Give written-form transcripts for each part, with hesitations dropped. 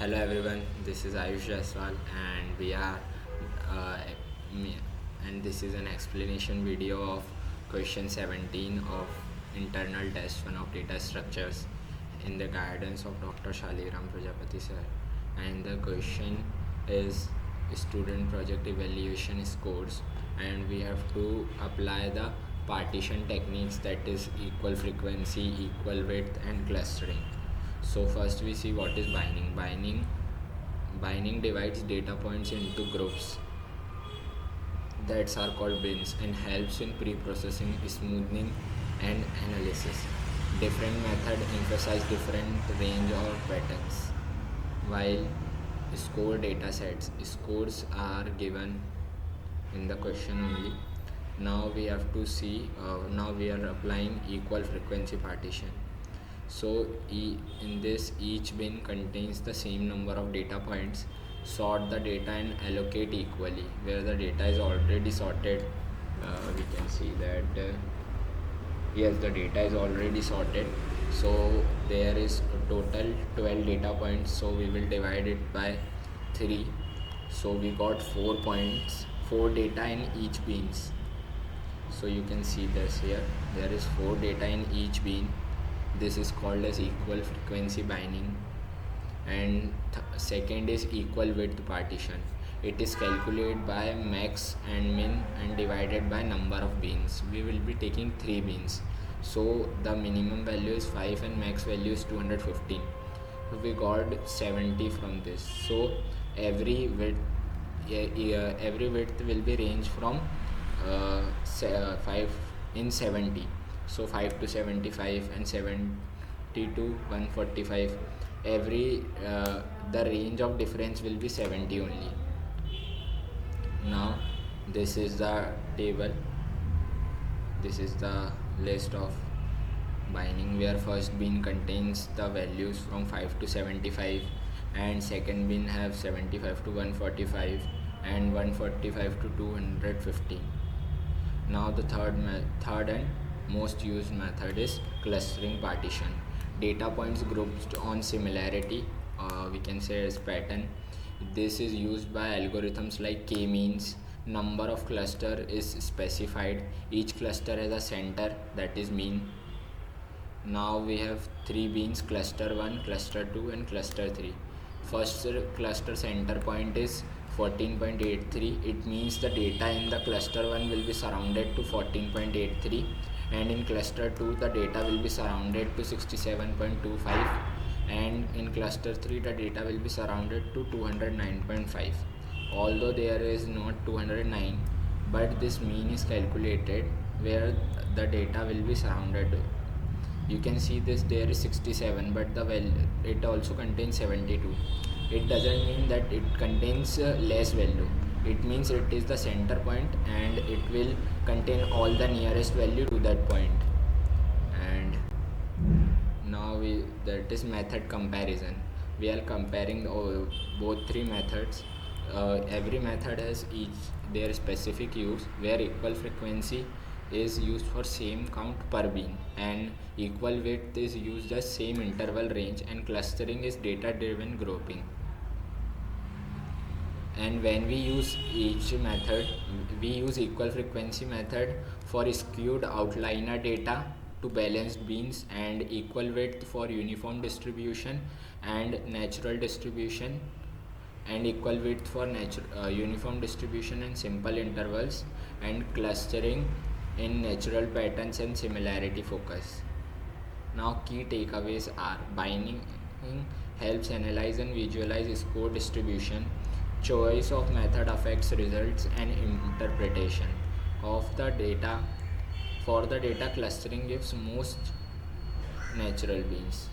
Hello everyone, this is Ayush Jaswal and we are uh, me- and this is an explanation video of question 17 of internal test 1 of data structures in the guidance of Dr. Shaligram Prajapati sir. And the question is student project evaluation scores, and we have to apply the partition techniques, that is equal frequency, equal width and clustering. So first we see what is binding. Binding divides data points into groups that are called bins and helps in pre-processing, smoothing and analysis. Different method emphasize different range or patterns. While score data sets, scores are given in the question only. Now we have to see, now we are applying equal frequency partition. So in this, each bin contains the same number of data points. Sort the data and allocate equally. Where the data is already sorted, we can see that yes, the data is already sorted. So there is a total 12 data points, so we will divide it by 3. So we got 4 points, 4 data in each beans. So you can see this here, there is 4 data in each bean. This is called as equal frequency binding. And second is equal width partition. It is calculated by max and min and divided by number of beans. We will be taking 3 beans, so the minimum value is 5 and max value is 215. So we got 70 from this. So every width every width will be range from 5 in 70. So 5 to 75 and 70 to 145. Every the range of difference will be 70 only. Now this is the table. This is the list of binding, where first bin contains the values from 5 to 75 and second bin have 75 to 145 and 145 to 215. Now the third and most used method is clustering partition. Data points grouped on similarity, we can say as pattern. This is used by algorithms like k-means. Number of cluster is specified. Each cluster has a center, that is mean. Now we have 3 beans: cluster 1, cluster 2 and cluster 3. First cluster center point is 14.83. It means the data in the cluster 1 will be surrounded to 14.83, and in cluster 2 the data will be surrounded to 67.25, and in cluster 3 the data will be surrounded to 209.5. Although there is not 209, but this mean is calculated where the data will be surrounded. You can see this, there is 67, but the it also contains 72. It doesn't mean that it contains less value. It means it is the center point and it will contain all the nearest value to that point. And now that is method comparison. We are comparing both 3 methods. Every method has each their specific use, where equal frequency is used for same count per bean, and equal width is used as same interval range, and clustering is data driven grouping. And when we use each method, we use equal frequency method for skewed outliner data to balanced beans, and equal width for uniform distribution and natural distribution, and equal width for uniform distribution and simple intervals, and clustering in natural patterns and similarity focus. Now key takeaways are: binding helps analyze and visualize score distribution. Choice of method affects results and interpretation of the data. For the data, clustering gives most natural beans.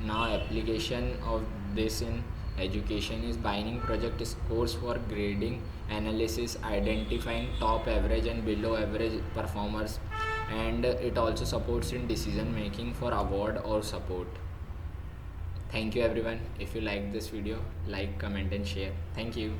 Now application of this in education is: binding project scores for grading, analysis, identifying top average and below average performers, and it also supports in decision making for award or support. Thank you everyone. If you like this video, like, comment and share. Thank you.